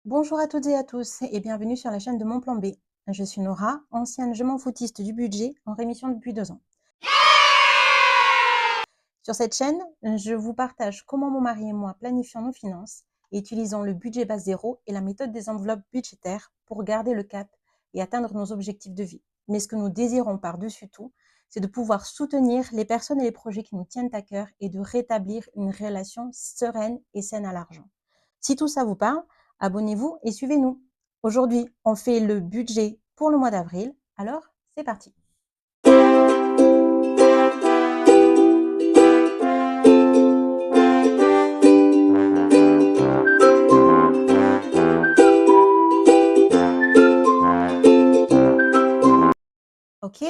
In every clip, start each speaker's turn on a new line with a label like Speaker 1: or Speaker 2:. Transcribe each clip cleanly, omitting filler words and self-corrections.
Speaker 1: Bonjour à toutes et à tous et bienvenue sur la chaîne de Mon Plan B. Je suis Nora, ancienne je m'en foutiste du budget en rémission depuis 2 ans. Sur cette chaîne, je vous partage comment mon mari et moi planifions nos finances et utilisons le budget base zéro et la méthode des enveloppes budgétaires pour garder le cap et atteindre nos objectifs de vie. Mais ce que nous désirons par-dessus tout, c'est de pouvoir soutenir les personnes et les projets qui nous tiennent à cœur et de rétablir une relation sereine et saine à l'argent. Si tout ça vous parle, abonnez-vous et suivez-nous. Aujourd'hui, on fait le budget pour le mois d'avril. Alors, c'est parti. Ok,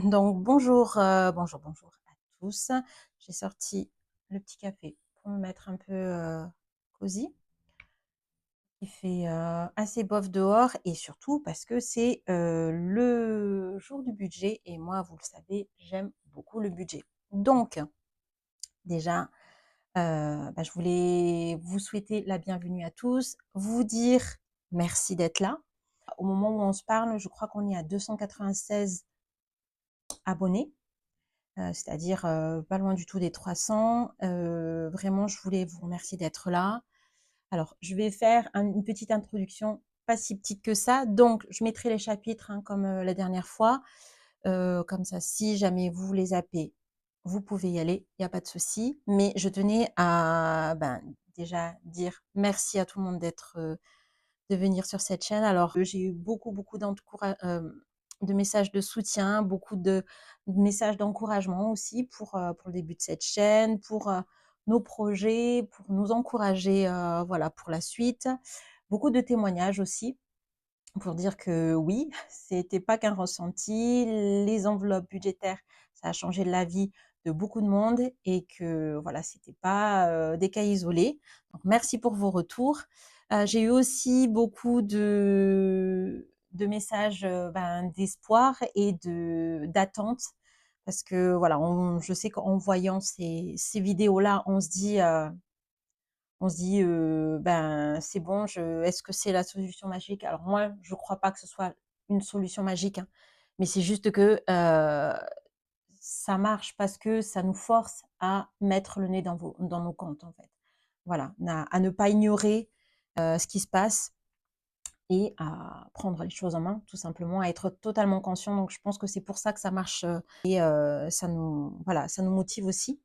Speaker 1: donc bonjour, bonjour à tous. J'ai sorti le petit café pour me mettre un peu cosy. Il fait assez bof dehors et surtout parce que c'est le jour du budget et moi, vous le savez, j'aime beaucoup le budget. Donc, déjà, je voulais vous souhaiter la bienvenue à tous, vous dire merci d'être là. Au moment où on se parle, je crois qu'on est à 296 abonnés, c'est-à-dire pas loin du tout des 300. Vraiment, je voulais vous remercier d'être là. Alors, je vais faire une petite introduction, pas si petite que ça. Donc, je mettrai les chapitres comme la dernière fois. Comme ça, si jamais vous les zappez, vous pouvez y aller, il n'y a pas de souci. Mais je tenais à déjà dire merci à tout le monde de venir sur cette chaîne. Alors, j'ai eu beaucoup de messages de soutien, beaucoup de messages d'encouragement aussi pour le début de cette chaîne, pour nos projets, pour nous encourager voilà, pour la suite. Beaucoup de témoignages aussi pour dire que oui, c'était pas qu'un ressenti, les enveloppes budgétaires, ça a changé la vie de beaucoup de monde et que voilà, c'était pas des cas isolés. Donc merci pour vos retours. J'ai eu aussi beaucoup de messages d'espoir et d'attente parce que voilà, je sais qu'en voyant ces vidéos-là, on se dit c'est bon, est-ce que c'est la solution magique? Alors moi, je crois pas que ce soit une solution magique, hein, mais c'est juste que ça marche parce que ça nous force à mettre le nez dans nos comptes, en fait. Voilà, à ne pas ignorer ce qui se passe et à prendre les choses en main, tout simplement, à être totalement conscient. Donc je pense que c'est pour ça que ça marche et ça nous motive aussi.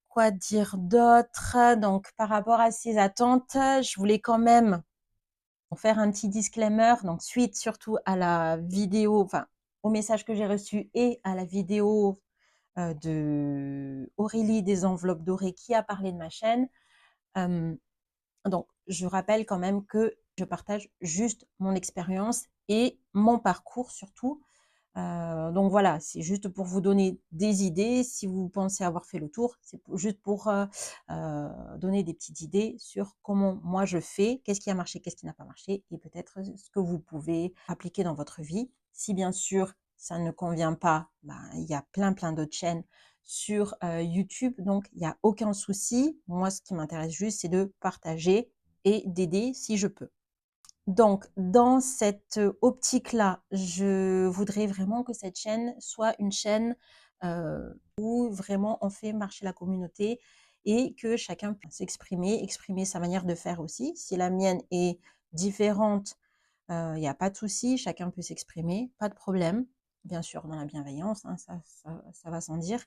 Speaker 1: Quoi dire d'autre? Donc, par rapport à ces attentes, je voulais quand même faire un petit disclaimer. Donc, suite surtout à la vidéo, enfin, au message que j'ai reçu et à la vidéo de Aurélie des enveloppes dorées qui a parlé de ma chaîne. Donc, je rappelle quand même que je partage juste mon expérience et mon parcours surtout. Donc voilà, c'est juste pour vous donner des idées. Si vous pensez avoir fait le tour, c'est juste pour donner des petites idées sur comment moi je fais, qu'est-ce qui a marché, qu'est-ce qui n'a pas marché, et peut-être ce que vous pouvez appliquer dans votre vie. Si bien sûr ça ne convient pas, il y a plein d'autres chaînes sur YouTube, donc il n'y a aucun souci. Moi, ce qui m'intéresse juste, c'est de partager et d'aider si je peux. Donc, dans cette optique-là, je voudrais vraiment que cette chaîne soit une chaîne où vraiment on fait marcher la communauté et que chacun puisse s'exprimer, exprimer sa manière de faire aussi. Si la mienne est différente, il n'y a pas de souci, chacun peut s'exprimer, pas de problème. Bien sûr, dans la bienveillance, hein, ça va sans dire.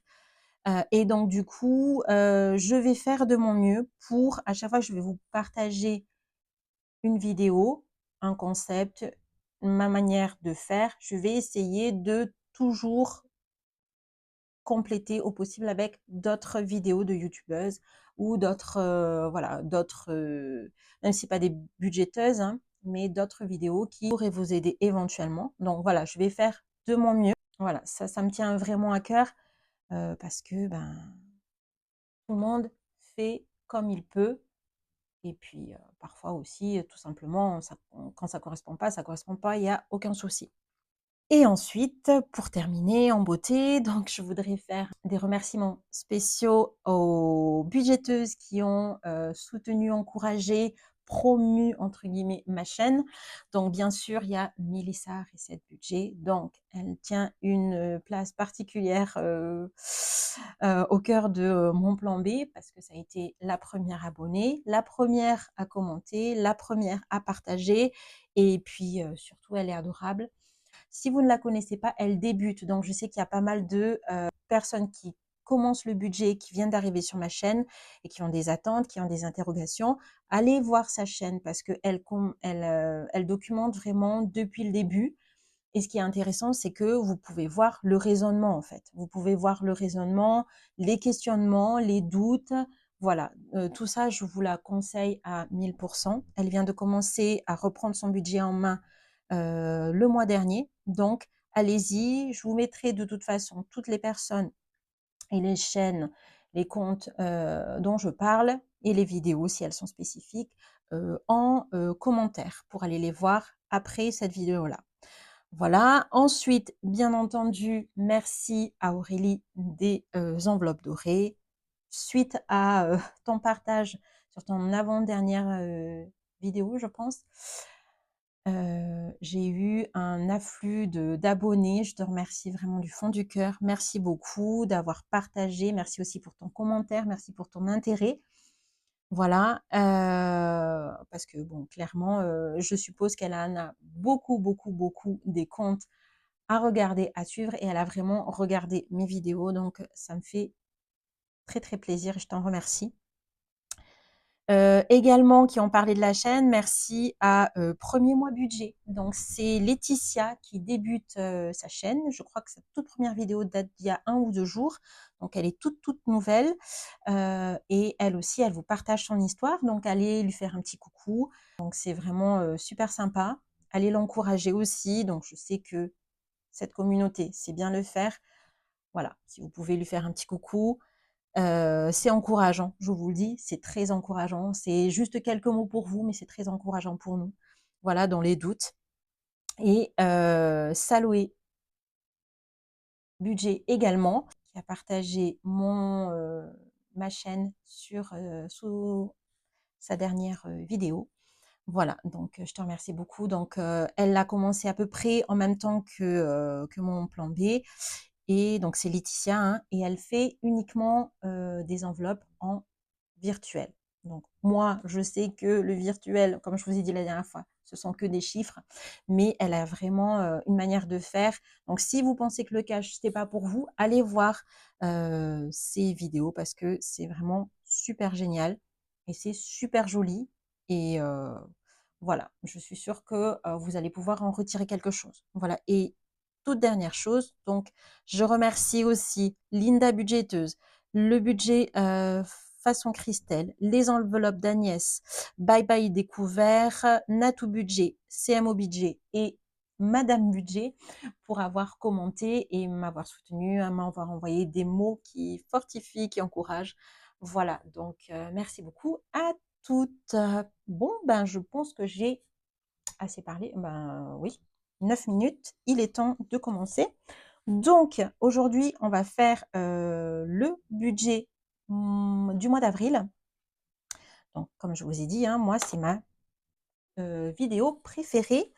Speaker 1: Et donc, du coup, je vais faire de mon mieux pour, à chaque fois que je vais vous partager une vidéo, un concept, ma manière de faire, je vais essayer de toujours compléter au possible avec d'autres vidéos de youtubeuses ou d'autres, même si pas des budgéteuses, hein, mais d'autres vidéos qui pourraient vous aider éventuellement. Donc voilà, je vais faire de mon mieux. Voilà, ça me tient vraiment à cœur parce que tout le monde fait comme il peut. Et puis, parfois aussi, tout simplement, quand ça correspond pas, il y a aucun souci. Et ensuite, pour terminer en beauté, donc je voudrais faire des remerciements spéciaux aux budgéteuses qui ont soutenu, encouragé, promu entre guillemets ma chaîne. Donc bien sûr, il y a Mélissa Reset Budget. Donc elle tient une place particulière au cœur de mon plan B parce que ça a été la première abonnée, la première à commenter, la première à partager et puis surtout elle est adorable. Si vous ne la connaissez pas, elle débute. Donc, je sais qu'il y a pas mal de personnes qui commencent le budget, qui viennent d'arriver sur ma chaîne et qui ont des attentes, qui ont des interrogations. Allez voir sa chaîne parce qu'elle elle documente vraiment depuis le début. Et ce qui est intéressant, c'est que vous pouvez voir le raisonnement, en fait. Vous pouvez voir le raisonnement, les questionnements, les doutes. Voilà, tout ça, je vous la conseille à 1000%. Elle vient de commencer à reprendre son budget en main le mois dernier. Donc, allez-y. Je vous mettrai de toute façon toutes les personnes et les chaînes, les comptes dont je parle et les vidéos, si elles sont spécifiques, en commentaire pour aller les voir après cette vidéo-là. Voilà. Ensuite, bien entendu, merci à Aurélie des enveloppes dorées. Suite à ton partage sur ton avant-dernière vidéo, je pense, j'ai eu un afflux d'abonnés. Je te remercie vraiment du fond du cœur. Merci beaucoup d'avoir partagé. Merci aussi pour ton commentaire. Merci pour ton intérêt. Voilà, parce que bon, clairement, je suppose qu'elle en a beaucoup, beaucoup, beaucoup des comptes à regarder, à suivre et elle a vraiment regardé mes vidéos. Donc, ça me fait très, très plaisir et je t'en remercie. Également, qui ont parlé de la chaîne, merci à Premier Mois Budget. Donc, c'est Laetitia qui débute sa chaîne. Je crois que sa toute première vidéo date d'il y a 1 ou 2 jours. Donc, elle est toute, toute nouvelle. Et elle aussi, elle vous partage son histoire. Donc, allez lui faire un petit coucou. Donc, c'est vraiment super sympa. Allez l'encourager aussi. Donc, je sais que cette communauté, c'est bien le faire. Voilà, si vous pouvez lui faire un petit coucou. C'est encourageant, je vous le dis, c'est très encourageant. C'est juste quelques mots pour vous, mais c'est très encourageant pour nous. Voilà, dans les doutes. Et Saloé Budget également, qui a partagé ma chaîne sous sa dernière vidéo. Voilà, donc je te remercie beaucoup. Donc, elle a commencé à peu près en même temps que mon plan B. Et donc, c'est Laetitia, hein, et elle fait uniquement des enveloppes en virtuel. Donc, moi, je sais que le virtuel, comme je vous ai dit la dernière fois, ce sont que des chiffres, mais elle a vraiment une manière de faire. Donc, si vous pensez que le cash, ce n'est pas pour vous, allez voir ces vidéos parce que c'est vraiment super génial et c'est super joli. Et voilà, je suis sûre que vous allez pouvoir en retirer quelque chose. Voilà, et toute dernière chose, donc je remercie aussi Linda Budgeteuse, le budget façon Christelle, les enveloppes d'Agnès, Bye Bye Découvert, Natou Budget, CMO Budget et Madame Budget pour avoir commenté et m'avoir soutenu, m'avoir envoyé des mots qui fortifient, qui encouragent. Voilà, donc merci beaucoup à toutes. Bon, ben je pense que j'ai assez parlé. Ben oui, 9 minutes, il est temps de commencer. Donc, aujourd'hui, on va faire le budget du mois d'avril. Donc, comme je vous ai dit, hein, moi, c'est ma vidéo préférée.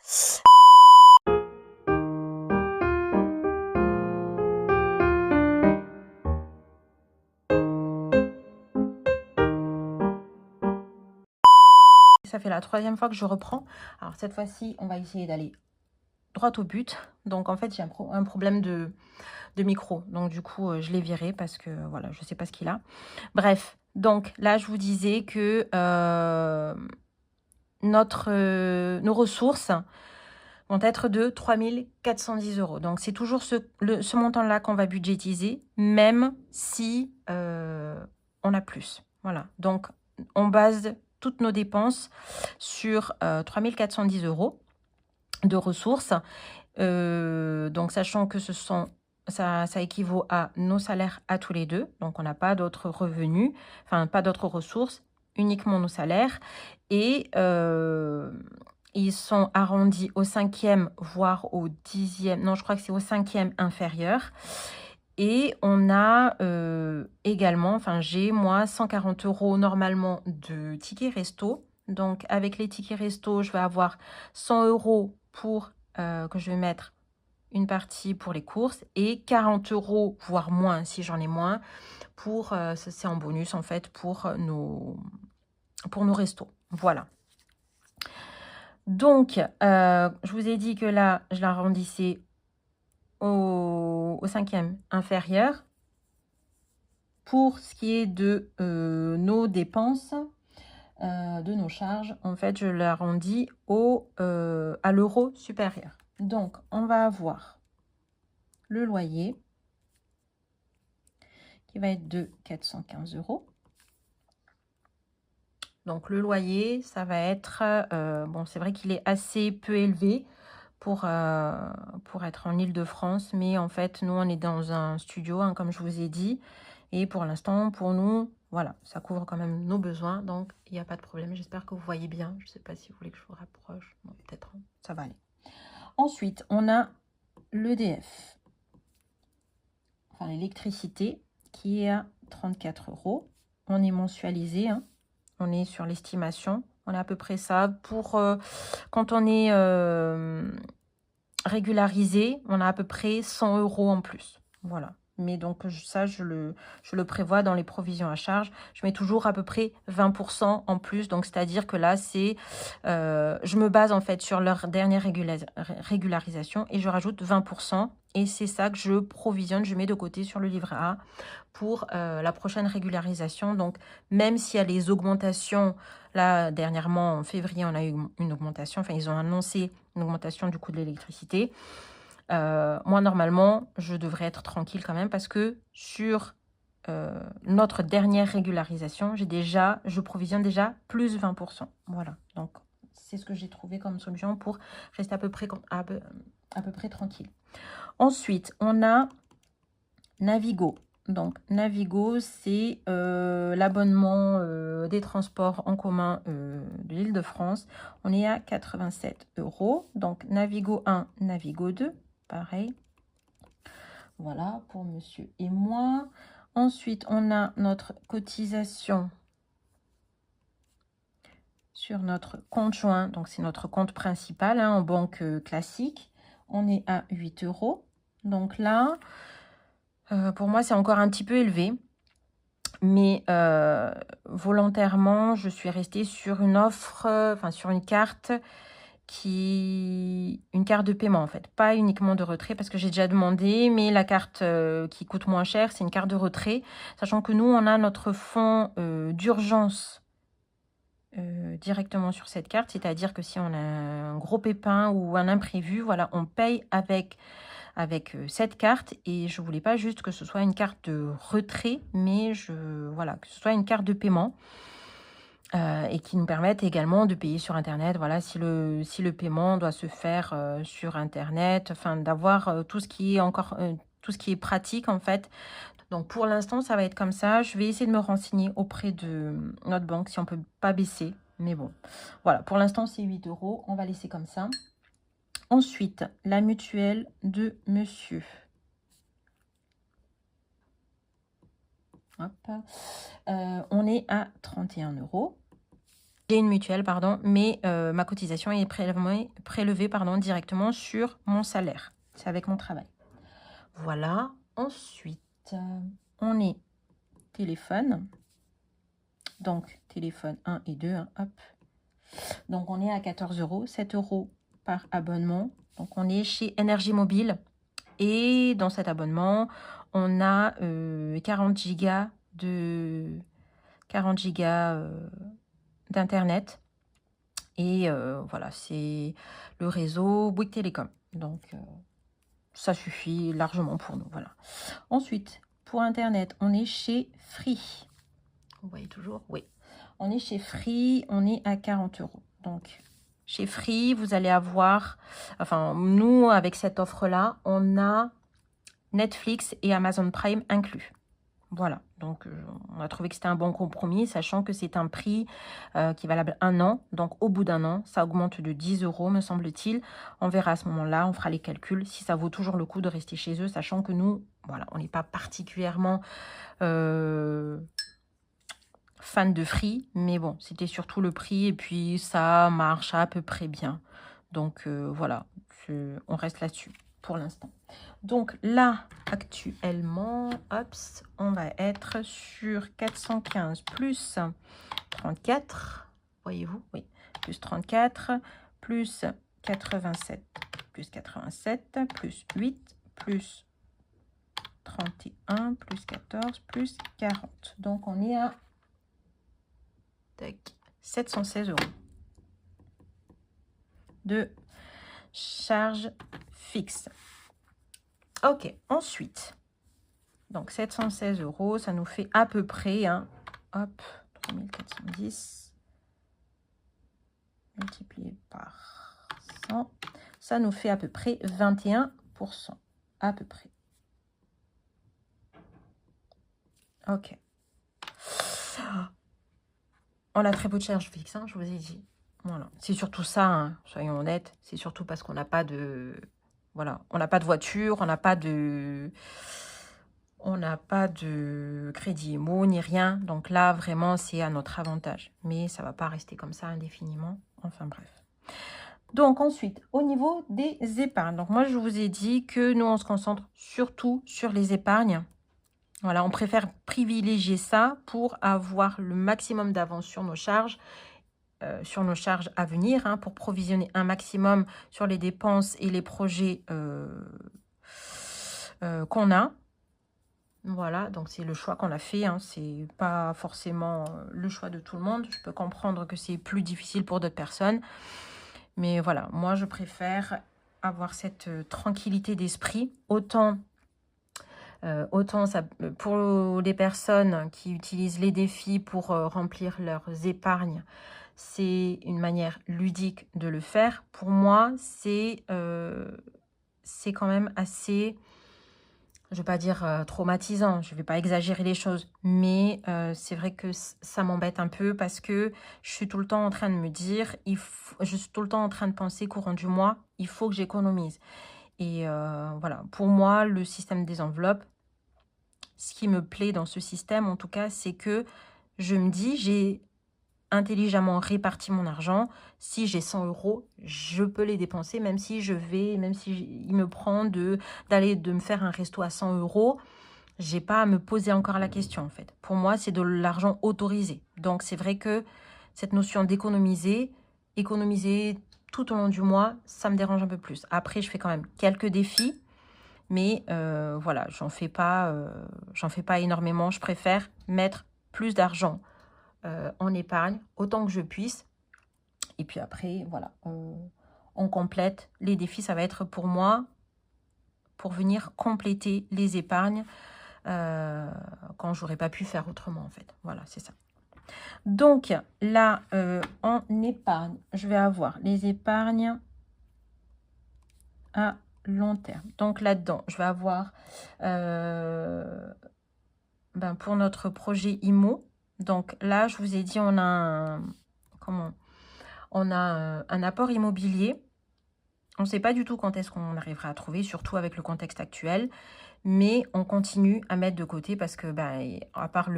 Speaker 1: Ça fait la 3e fois que je reprends. Alors, cette fois-ci, on va essayer d'aller droit au but. Donc, en fait, j'ai un problème de micro. Donc, du coup, je l'ai viré parce que, voilà, je ne sais pas ce qu'il a. Bref, donc là, je vous disais que nos ressources vont être de 3 410 €. Donc, c'est toujours ce montant-là qu'on va budgétiser, même si on a plus. Voilà. Donc, on base toutes nos dépenses sur 3 410 € de ressources. Donc, sachant que ça équivaut à nos salaires à tous les deux. Donc, on n'a pas d'autres revenus, enfin, pas d'autres ressources, uniquement nos salaires. Et ils sont arrondis au 5e, voire au 10e. Non, je crois que c'est au 5e inférieur. Et on a également, enfin, j'ai moi 140 € normalement de tickets resto Donc, avec les tickets resto, je vais avoir 100 € pour que je vais mettre une partie pour les courses et 40 €, voire moins si j'en ai moins, pour c'est en bonus en fait pour nos restos. Voilà. Donc, je vous ai dit que là, je l'arrondissais au cinquième inférieur. Pour ce qui est de nos dépenses, de nos charges, en fait, je l'arrondis à l'euro supérieur. Donc, on va avoir le loyer qui va être de 415 €. Donc, le loyer, ça va être... bon, c'est vrai qu'il est assez peu élevé pour être en Île-de-France, mais en fait, nous, on est dans un studio, hein, comme je vous ai dit. Et pour l'instant, pour nous, voilà, ça couvre quand même nos besoins, donc il n'y a pas de problème. J'espère que vous voyez bien. Je ne sais pas si vous voulez que je vous rapproche. Bon, peut-être, hein, ça va aller. Ensuite, on a l'EDF, enfin l'électricité, qui est à 34 €. On est mensualisé, hein. On est sur l'estimation. On a à peu près ça. Pour quand on est régularisé, on a à peu près 100 € en plus. Voilà. Mais donc ça, je le prévois dans les provisions à charge. Je mets toujours à peu près 20 % en plus. Donc, c'est-à-dire que là, c'est... je me base en fait sur leur dernière régularisation et je rajoute 20 %. Et c'est ça que je provisionne, je mets de côté sur le livret A pour la prochaine régularisation. Donc, même s'il y a les augmentations, là, dernièrement, en février, on a eu une augmentation. Enfin, ils ont annoncé une augmentation du coût de l'électricité. Moi, normalement, je devrais être tranquille quand même parce que sur notre dernière régularisation, je provisionne déjà plus 20 %. Voilà, donc c'est ce que j'ai trouvé comme solution pour rester à peu près tranquille. Ensuite, on a Navigo. Donc, Navigo, c'est l'abonnement des transports en commun de l'Île-de-France. On est à 87 €. Donc, Navigo 1, Navigo 2. Pareil. Voilà, pour monsieur et moi. Ensuite, on a notre cotisation sur notre compte joint. Donc, c'est notre compte principal, hein, en banque classique. On est à 8 €. Donc là, pour moi, c'est encore un petit peu élevé. Mais volontairement, je suis restée sur une offre, enfin sur une carte de paiement en fait, pas uniquement de retrait parce que j'ai déjà demandé, mais la carte qui coûte moins cher, c'est une carte de retrait, sachant que nous, on a notre fonds d'urgence directement sur cette carte, c'est-à-dire que si on a un gros pépin ou un imprévu, voilà, on paye avec cette carte et je voulais pas juste que ce soit une carte de retrait, mais voilà, que ce soit une carte de paiement. Et qui nous permettent également de payer sur Internet. Voilà, si le paiement doit se faire sur Internet, enfin d'avoir tout ce qui est pratique en fait. Donc pour l'instant, ça va être comme ça. Je vais essayer de me renseigner auprès de notre banque si on peut pas baisser. Mais bon, voilà, pour l'instant, c'est 8 €. On va laisser comme ça. Ensuite, la mutuelle de monsieur. Hop. On est à 31 €. J'ai une mutuelle, pardon, mais ma cotisation est prélevée directement sur mon salaire. C'est avec mon travail. Voilà. Ensuite, on est téléphone. Donc, téléphone 1 et 2. Hein, hop. Donc, on est à 14 €, 7 € par abonnement. Donc, on est chez Énergie Mobile. Et dans cet abonnement, on a 40 gigas d'Internet. Et voilà, c'est le réseau Bouygues Télécom. Donc, ça suffit largement pour nous. Voilà. Ensuite, pour Internet, on est chez Free. Vous voyez toujours? Oui. On est chez Free, on est à 40 €. Donc, chez Free, vous allez avoir... Enfin, nous, avec cette offre-là, on a Netflix et Amazon Prime inclus. Voilà, donc on a trouvé que c'était un bon compromis, sachant que c'est un prix qui est valable 1 an. Donc au bout d'1 an, ça augmente de 10 €, me semble-t-il. On verra à ce moment-là, on fera les calculs, si ça vaut toujours le coup de rester chez eux, sachant que nous, voilà, on n'est pas particulièrement fan de Free, mais bon, c'était surtout le prix et puis ça marche à peu près bien. Donc voilà, on reste là-dessus pour l'instant. Donc là, actuellement, hops, on va être sur 415 plus 34, voyez-vous, oui, plus 34, plus 87, plus 87, plus 8, plus 31, plus 14, plus 40. Donc on est à 716 € de charge fixe. Ok, ensuite, donc 716 €, ça nous fait à peu près, hein, hop, 3410 multiplié par 100, ça nous fait à peu près 21%, à peu près. Ok. On a très peu de charges fixes, hein, je vous ai dit. Voilà. C'est surtout ça, hein, soyons honnêtes. C'est surtout parce qu'on n'a pas de... Voilà, on n'a pas de voiture, on n'a pas de... On n'a pas de crédit IMO ni rien. Donc là, vraiment, c'est à notre avantage. Mais ça ne va pas rester comme ça indéfiniment. Enfin bref. Donc ensuite, au niveau des épargnes. Donc moi, je vous ai dit que nous, on se concentre surtout sur les épargnes. Voilà, on préfère privilégier ça pour avoir le maximum d'avance sur nos charges à venir, hein, pour provisionner un maximum sur les dépenses et les projets qu'on a. Voilà, donc c'est le choix qu'on a fait, hein, c'est pas forcément le choix de tout le monde. Je peux comprendre que c'est plus difficile pour d'autres personnes, mais voilà, moi je préfère avoir cette tranquillité d'esprit. Autant ça, pour les personnes qui utilisent les défis pour remplir leurs épargnes, c'est une manière ludique de le faire. Pour moi, c'est quand même assez, je ne vais pas dire traumatisant, je ne vais pas exagérer les choses, mais c'est vrai que ça m'embête un peu parce que je suis tout le temps en train de me dire, je suis tout le temps en train de penser courant du mois, il faut que j'économise. Et voilà, pour moi, le système des enveloppes, ce qui me plaît dans ce système, en tout cas, c'est que je me dis, j'ai intelligemment réparti mon argent. Si j'ai 100 €, je peux les dépenser, même si il me prend de me faire un resto à 100 €, j'ai pas à me poser encore la question, en fait. Pour moi, c'est de l'argent autorisé. Donc, c'est vrai que cette notion d'économiser, économiser tout au long du mois, ça me dérange un peu plus. Après, je fais quand même quelques défis, mais voilà, j'en fais pas énormément. Je préfère mettre plus d'argent en épargne autant que je puisse. Et puis après, voilà, on complète. Les défis, ça va être pour moi, pour venir compléter les épargnes quand j'aurais pas pu faire autrement, en fait. Voilà, c'est ça. Donc là, en épargne, je vais avoir les épargnes à long terme. Donc là-dedans, je vais avoir pour notre projet IMO. Donc là, je vous ai dit, on a un apport immobilier. On ne sait pas du tout quand est-ce qu'on arrivera à trouver, surtout avec le contexte actuel. Mais on continue à mettre de côté parce que, à part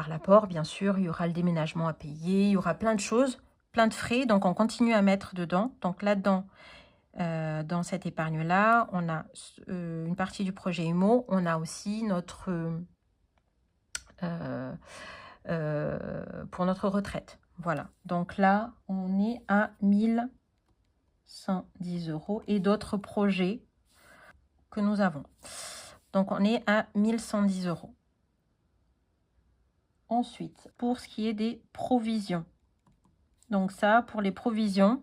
Speaker 1: l'apport, bien sûr, il y aura le déménagement à payer, il y aura plein de choses, plein de frais. Donc, on continue à mettre dedans. Donc, là-dedans, dans cette épargne-là, on a une partie du projet IMO. On a aussi notre... pour notre retraite. Voilà. Donc là, on est à 1110 € et d'autres projets que nous avons. Donc, on est à 1110 €. Ensuite, pour ce qui est des provisions. Donc ça, pour les provisions,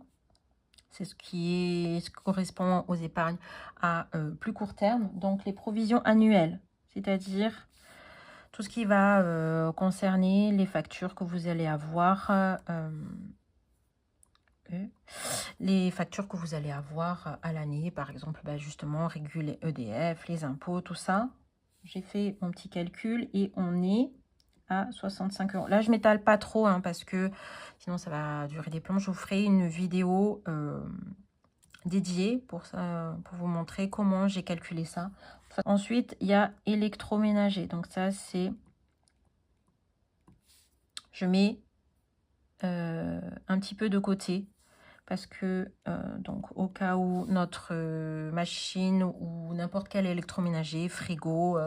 Speaker 1: c'est ce qui correspond aux épargnes à plus court terme. Donc, les provisions annuelles, c'est-à-dire tout ce qui va concerner les factures que vous allez avoir, les factures que vous allez avoir à l'année, par exemple, justement, réguler EDF, les impôts, tout ça. J'ai fait mon petit calcul et on est à 65 €. Là, je m'étale pas trop, hein, parce que sinon, ça va durer des plombs. Je vous ferai une vidéo dédiée pour vous montrer comment j'ai calculé ça. Ensuite, il y a électroménager. Donc ça, c'est je mets un petit peu de côté parce que donc au cas où notre machine ou n'importe quel électroménager, frigo,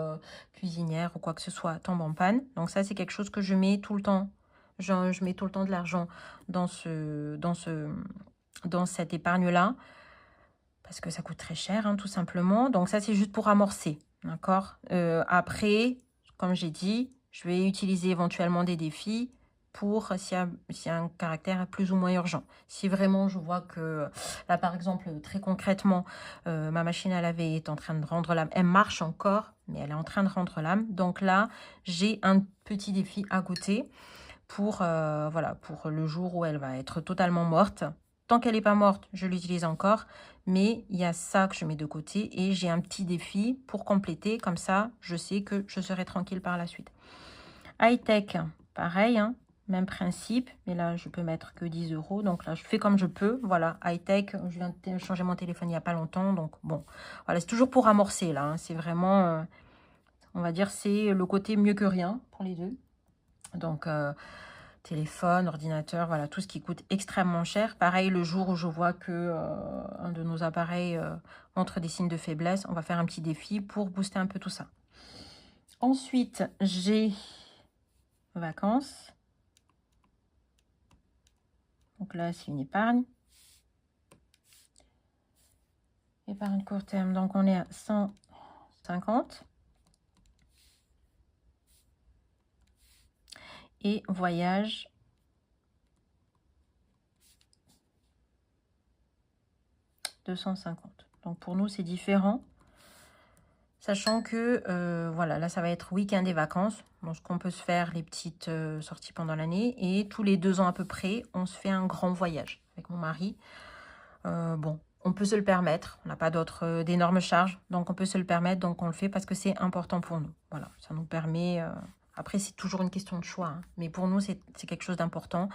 Speaker 1: cuisinière ou quoi que ce soit tombe en panne. Donc ça, c'est quelque chose que je mets tout le temps. Je mets tout le temps de l'argent dans cette épargne-là parce que ça coûte très cher, hein, tout simplement. Donc ça, c'est juste pour amorcer, d'accord? Après, comme j'ai dit, je vais utiliser éventuellement des défis pour s'il y a un caractère plus ou moins urgent. Si vraiment je vois que, là par exemple, très concrètement, ma machine à laver est en train de rendre l'âme. Elle marche encore, mais elle est en train de rendre l'âme. Donc là, j'ai un petit défi à côté pour, voilà, pour le jour où elle va être totalement morte. Tant qu'elle n'est pas morte, je l'utilise encore. Mais il y a ça que je mets de côté et j'ai un petit défi pour compléter. Comme ça, je sais que je serai tranquille par la suite. High-tech, pareil, hein, même principe. Mais là, je peux mettre que 10 €. Donc là, je fais comme je peux. Voilà, high-tech, je viens de changer mon téléphone il n'y a pas longtemps. Donc bon, voilà, c'est toujours pour amorcer là. Hein. C'est vraiment, on va dire, c'est le côté mieux que rien pour les deux. Donc, téléphone, ordinateur, voilà, tout ce qui coûte extrêmement cher. Pareil, le jour où je vois que un de nos appareils montre des signes de faiblesse, on va faire un petit défi pour booster un peu tout ça. Ensuite, j'ai vacances. Donc là, c'est une épargne. Épargne court terme, donc on est à 150. Et voyage, 250. Donc pour nous, c'est différent. Sachant que, voilà, là, ça va être week-end et vacances. Donc, on peut se faire les petites sorties pendant l'année. Et tous les 2 ans à peu près, on se fait un grand voyage avec mon mari. Bon, on peut se le permettre. On n'a pas d'autres d'énormes charges. Donc, on peut se le permettre. Donc, on le fait parce que c'est important pour nous. Voilà, ça nous permet... Après, c'est toujours une question de choix. Hein, mais pour nous, c'est quelque chose d'important.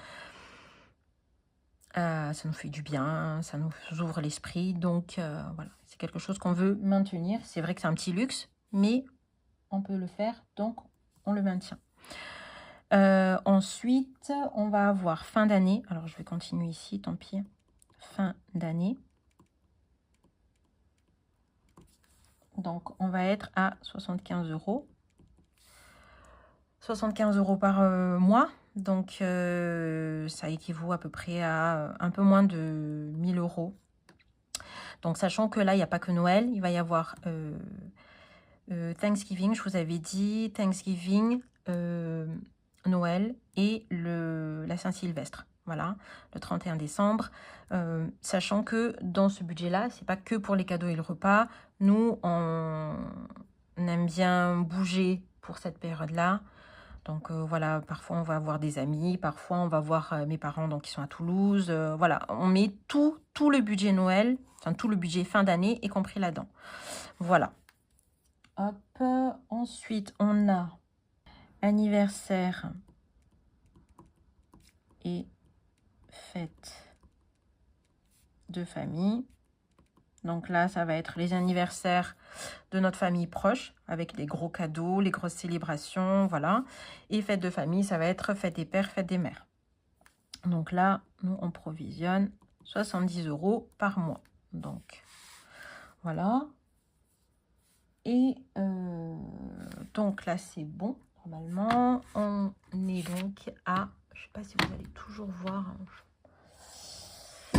Speaker 1: Ça nous fait du bien, ça nous ouvre l'esprit. Donc, voilà, c'est quelque chose qu'on veut maintenir. C'est vrai que c'est un petit luxe, mais on peut le faire, donc on le maintient. Ensuite, on va avoir fin d'année. Alors, je vais continuer ici, tant pis. Fin d'année. Donc, on va être à 75 €. 75 € par mois. Donc, ça équivaut à peu près à un peu moins de 1000 €. Donc, sachant que là, il n'y a pas que Noël. Il va y avoir Thanksgiving, je vous avais dit. Thanksgiving, Noël et la Saint-Sylvestre. Voilà, le 31 décembre. Sachant que dans ce budget-là, c'est pas que pour les cadeaux et le repas. Nous, on aime bien bouger pour cette période-là. Donc voilà, parfois on va voir des amis, parfois on va voir mes parents donc qui sont à Toulouse. Voilà, on met tout le budget Noël, enfin tout le budget fin d'année est compris là-dedans. Voilà. Hop, ensuite on a anniversaire et fête de famille. Donc là, ça va être les anniversaires de notre famille proche, avec les gros cadeaux, les grosses célébrations, voilà. Et fête de famille, ça va être fête des pères, fête des mères. Donc là, nous, on provisionne 70 € par mois. Donc, voilà. Et donc là, c'est bon. Normalement, on est donc à... Je ne sais pas si vous allez toujours voir... Hein.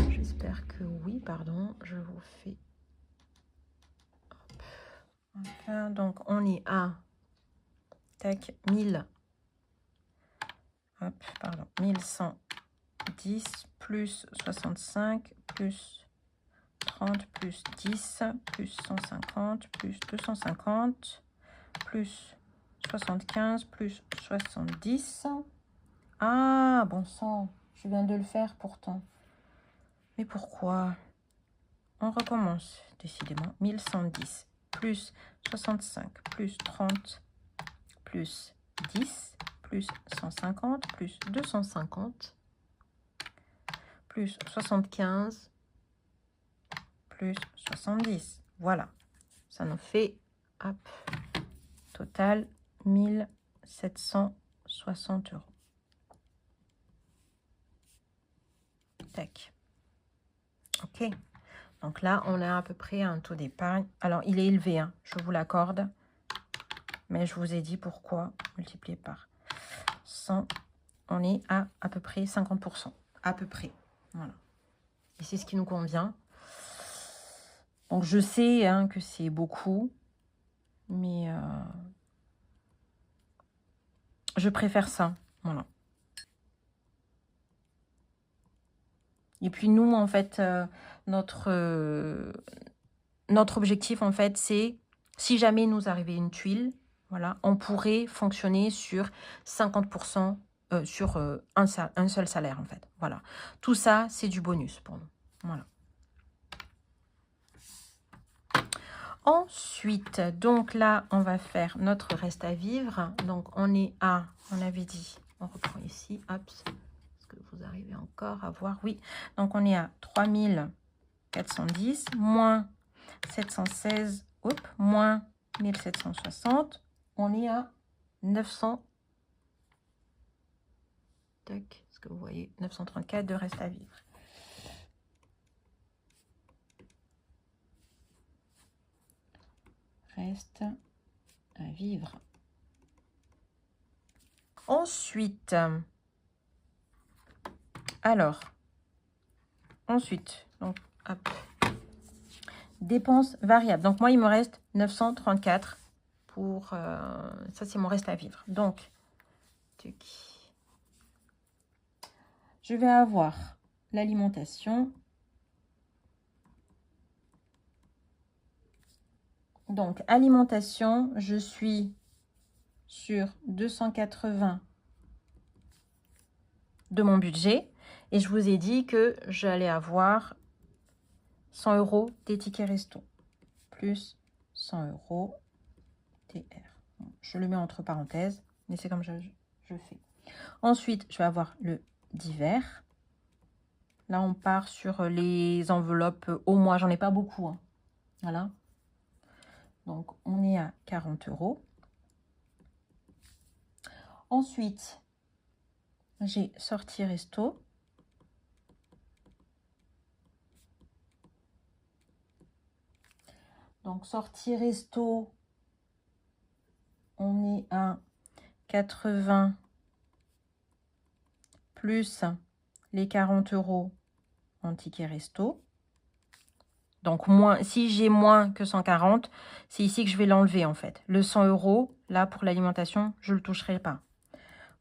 Speaker 1: J'espère que oui, pardon. Je vous fais... Hop. Donc, on est à... Tac, 1000. Hop, pardon. 1110 plus 65 plus 30 plus 10 plus 150 plus 250 plus 75 plus 70. Ah, bon sang, je viens de le faire pourtant. Mais pourquoi? On recommence, décidément. 1110 plus 65 plus 30 plus 10 plus 150 plus 250 plus 75 plus 70. Voilà, ça nous fait, hop, total 1760 €. Tac. OK. Donc là, on a à peu près un taux d'épargne. Alors, il est élevé, hein, je vous l'accorde. Mais je vous ai dit pourquoi multiplié par 100. On est à peu près 50%. À peu près. Voilà. Et c'est ce qui nous convient. Donc, je sais hein, que c'est beaucoup. Mais je préfère ça. Voilà. Et puis nous, en fait, notre objectif, en fait, c'est si jamais nous arrivait une tuile, voilà, on pourrait fonctionner sur 50% sur un seul salaire, en fait. Voilà. Tout ça, c'est du bonus pour nous. Voilà. Ensuite, donc là, on va faire notre reste à vivre. Donc, on est à, on avait dit, on reprend ici, hop, est-ce que vous arrivez encore à voir? Oui, donc on est à 3410 moins 716, hop, moins 1760, on est à 900, tac, est-ce que vous voyez, 934 de reste à vivre. Reste à vivre. Ensuite, alors, donc, hop, dépenses variables. Donc, moi, il me reste 934 pour, ça, c'est mon reste à vivre. Donc, je vais avoir l'alimentation. Donc, alimentation, je suis sur 280 de mon budget. Et je vous ai dit que j'allais avoir 100 € des tickets resto. Plus 100 € TR. Je le mets entre parenthèses, mais c'est comme je fais. Ensuite, je vais avoir le divers. Là, on part sur les enveloppes au mois. J'en ai pas beaucoup. Hein. Voilà. Donc, on est à 40 €. Ensuite, j'ai sorti resto. Donc, sortie resto, on est à 80 plus les 40 € en ticket resto. Donc, moins, si j'ai moins que 140, c'est ici que je vais l'enlever en fait. Le 100 €, là, pour l'alimentation, je ne le toucherai pas.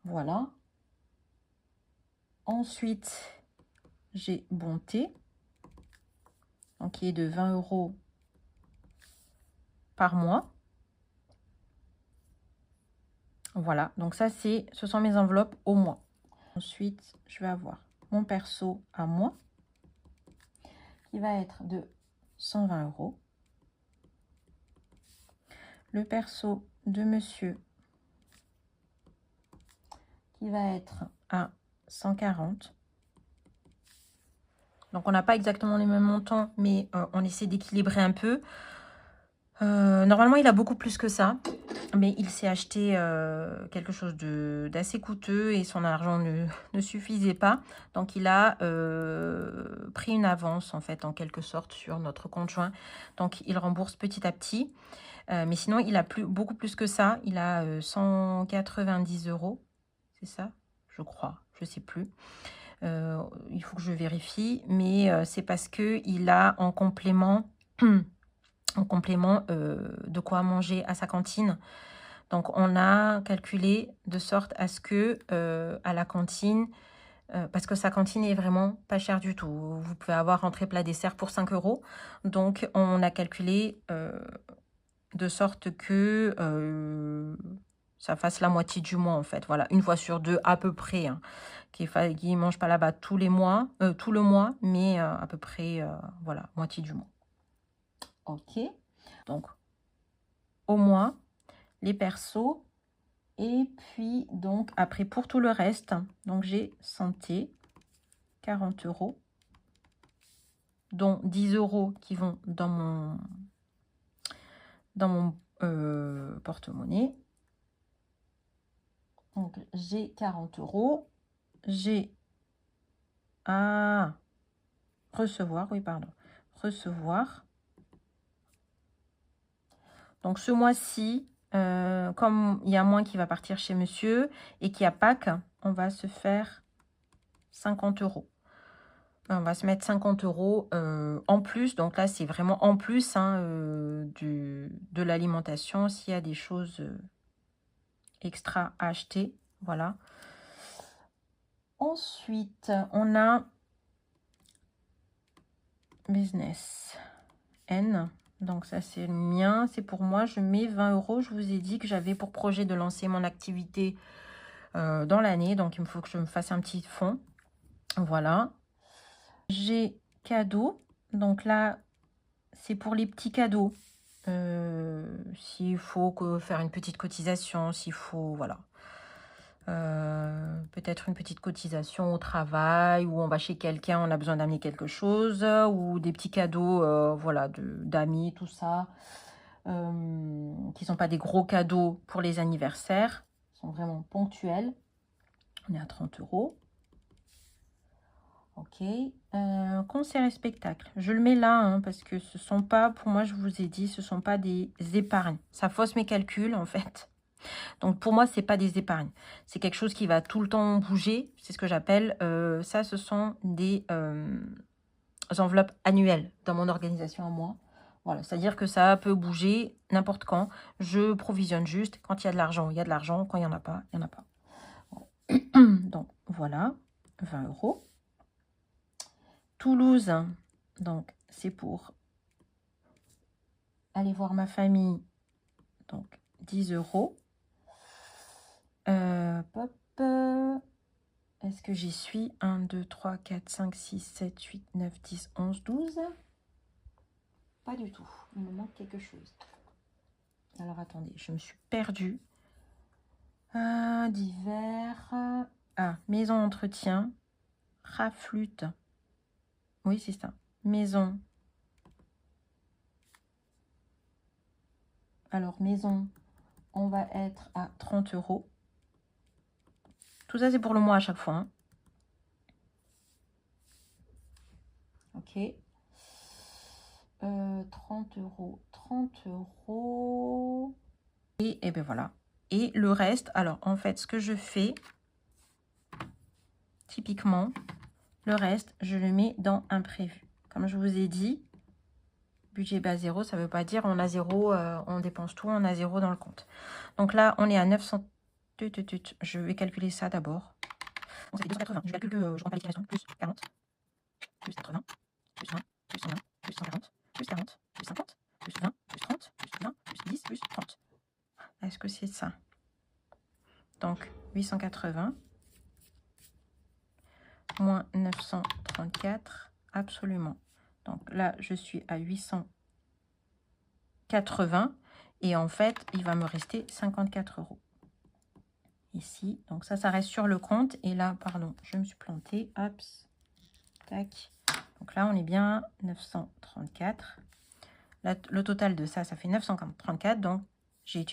Speaker 1: Voilà. Ensuite, j'ai Bonté, donc qui est de 20 € par mois. Voilà, donc ça, ce sont mes enveloppes au mois. Ensuite, je vais avoir mon perso à moi, qui va être de 120 €. Le perso de monsieur, qui va être à 140. Donc, on n'a pas exactement les mêmes montants, mais on essaie d'équilibrer un peu. Normalement, il a beaucoup plus que ça, mais il s'est acheté quelque chose d'assez coûteux et son argent ne suffisait pas. Donc, il a pris une avance, en fait, en quelque sorte, sur notre compte joint. Donc, il rembourse petit à petit. Mais sinon, il a beaucoup plus que ça. Il a 190 €. C'est ça? Je crois. Je ne sais plus. Il faut que je vérifie. Mais c'est parce qu'il a en complément... de quoi manger à sa cantine. Donc, on a calculé de sorte à ce que à la cantine, parce que sa cantine est vraiment pas chère du tout. Vous pouvez avoir entrée plat dessert pour 5 €. Donc, on a calculé de sorte que ça fasse la moitié du mois, en fait. Voilà, une fois sur deux, à peu près. Hein, qui ne mange pas là-bas tous les mois, tout le mois, mais à peu près, voilà, moitié du mois. OK. Donc, au mois, les persos. Et puis, donc, après, pour tout le reste, donc j'ai santé, 40 €, dont 10 € qui vont dans mon porte-monnaie. Donc, j'ai 40 €. J'ai... Ah, recevoir, oui, pardon, recevoir. Donc, ce mois-ci, comme il y a moins qui va partir chez monsieur et qu'il y a Pâques, on va se faire 50 €. On va se mettre 50 € en plus. Donc là, c'est vraiment en plus hein, de l'alimentation. S'il y a des choses extra à acheter, voilà. Ensuite, on a Business N. Donc ça, c'est le mien. C'est pour moi. Je mets 20 €. Je vous ai dit que j'avais pour projet de lancer mon activité dans l'année. Donc, il me faut que je me fasse un petit fonds. Voilà. J'ai cadeau. Donc là, c'est pour les petits cadeaux. S'il faut faire une petite cotisation, s'il faut, voilà. Peut-être une petite cotisation au travail, ou on va chez quelqu'un, on a besoin d'amener quelque chose, ou des petits cadeaux, voilà, d'amis, tout ça, qui ne sont pas des gros cadeaux pour les anniversaires, sont vraiment ponctuels. On est à 30 €. Ok. Concert et spectacle. Je le mets là hein, parce que ce sont pas, pour moi, je vous ai dit, ce sont pas des épargnes. Ça fausse mes calculs en fait. Donc pour moi, c'est pas des épargnes. C'est quelque chose qui va tout le temps bouger. C'est ce que j'appelle, ça, ce sont des enveloppes annuelles dans mon organisation à moi. Voilà, c'est-à-dire que ça peut bouger n'importe quand. Je provisionne juste. Quand il y a de l'argent, il y a de l'argent. Quand il n'y en a pas, il n'y en a pas. Donc voilà, 20 €. Toulouse, donc c'est pour aller voir ma famille, donc 10 €. Pop, est-ce que j'y suis? 1, 2, 3, 4, 5, 6, 7, 8, 9, 10, 11, 12. Pas du tout, il me manque quelque chose. Alors attendez, je me suis perdue. Divers. Ah, maison entretien. Raflute. Oui, c'est ça. Maison. Alors, maison, on va être à 30 €. Tout ça, c'est pour le mois à chaque fois. Hein. Ok. 30 €. 30 €. Et ben voilà. Et le reste, alors, en fait, ce que je fais, typiquement, le reste, je le mets dans imprévu. Comme je vous ai dit, budget bas 0, ça ne veut pas dire on a 0, on dépense tout, on a 0 dans le compte. Donc là, on est à 900. Je vais calculer ça d'abord. Bon, ça fait 280. Je calcule que je compte pas les plus 40, plus 80, plus 20, plus 120, plus 140, plus 40, plus 50, plus 20, plus 30, plus 20, plus 10, plus 30. Est-ce que c'est ça? Donc, 880 moins 934, absolument. Donc là, je suis à 880 et en fait, il va me rester 54 € ici. Donc ça reste sur le compte. Et là, pardon, je me suis plantée. Hop, tac. Donc là, on est bien 934. Là, le total de ça, ça fait 934. Donc, j'ai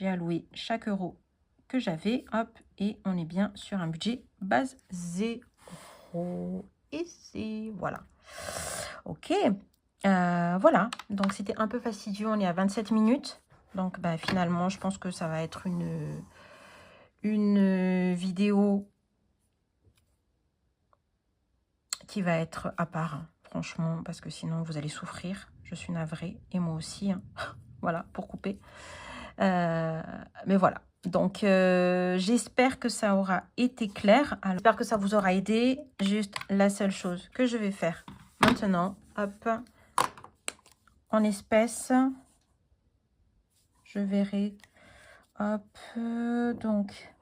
Speaker 1: alloué chaque euro que j'avais. Hop, et on est bien sur un budget base 0. Et c'est... Voilà. Ok. Voilà. Donc, c'était un peu fastidieux. On est à 27 minutes. Donc, bah, finalement, je pense que ça va être une vidéo qui va être à part, hein, franchement, parce que sinon, vous allez souffrir. Je suis navrée. Et moi aussi. Hein. Voilà, pour couper. Mais voilà. Donc, j'espère que ça aura été clair. J'espère que ça vous aura aidé. Juste la seule chose que je vais faire maintenant, hop, en espèces, je verrai, hop, donc,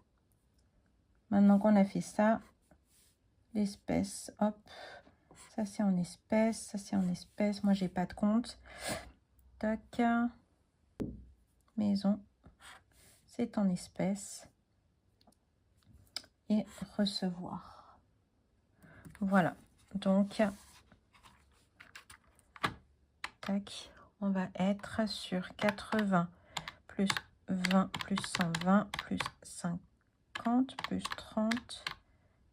Speaker 1: maintenant qu'on a fait ça, l'espèce, hop, ça c'est en espèces, ça c'est en espèces. Moi, j'ai pas de compte. Tac, maison, c'est en espèces. Et recevoir. Voilà. Donc, tac, on va être sur 80 plus 20 plus 120 plus 50 plus 30.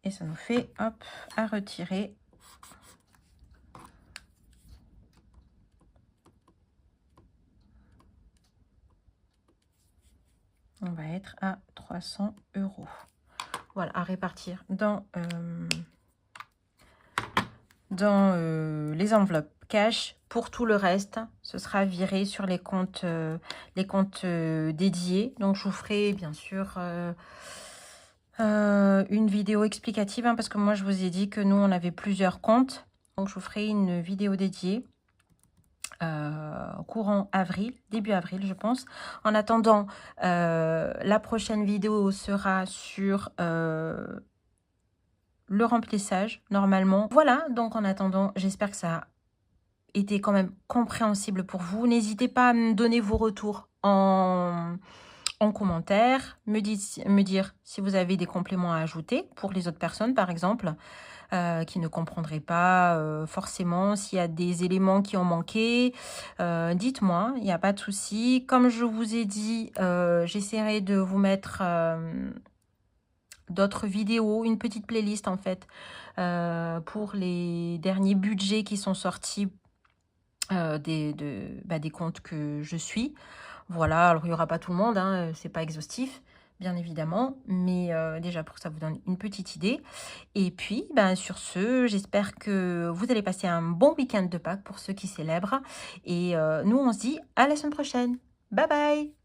Speaker 1: Et ça nous fait, hop, à retirer On va être à 300 €. Voilà, à répartir dans les enveloppes cash. Pour tout le reste, ce sera viré sur les comptes dédiés. Donc, je vous ferai bien sûr une vidéo explicative, hein, parce que moi, je vous ai dit que nous, on avait plusieurs comptes. Donc, je vous ferai une vidéo dédiée courant avril, début avril, je pense. En attendant, la prochaine vidéo sera sur le remplissage, normalement. Voilà, donc en attendant, j'espère que ça a été quand même compréhensible pour vous. N'hésitez pas à me donner vos retours en commentaire, me dire si vous avez des compléments à ajouter pour les autres personnes, par exemple, qui ne comprendraient pas forcément s'il y a des éléments qui ont manqué. Dites-moi, il n'y a pas de souci. Comme je vous ai dit, j'essaierai de vous mettre d'autres vidéos, une petite playlist en fait, pour les derniers budgets qui sont sortis des comptes que je suis. Voilà, alors il n'y aura pas tout le monde, hein, c'est pas exhaustif, bien évidemment, mais déjà pour que ça vous donne une petite idée. Et puis, ben, sur ce, j'espère que vous allez passer un bon week-end de Pâques pour ceux qui célèbrent. Et nous, on se dit à la semaine prochaine. Bye bye!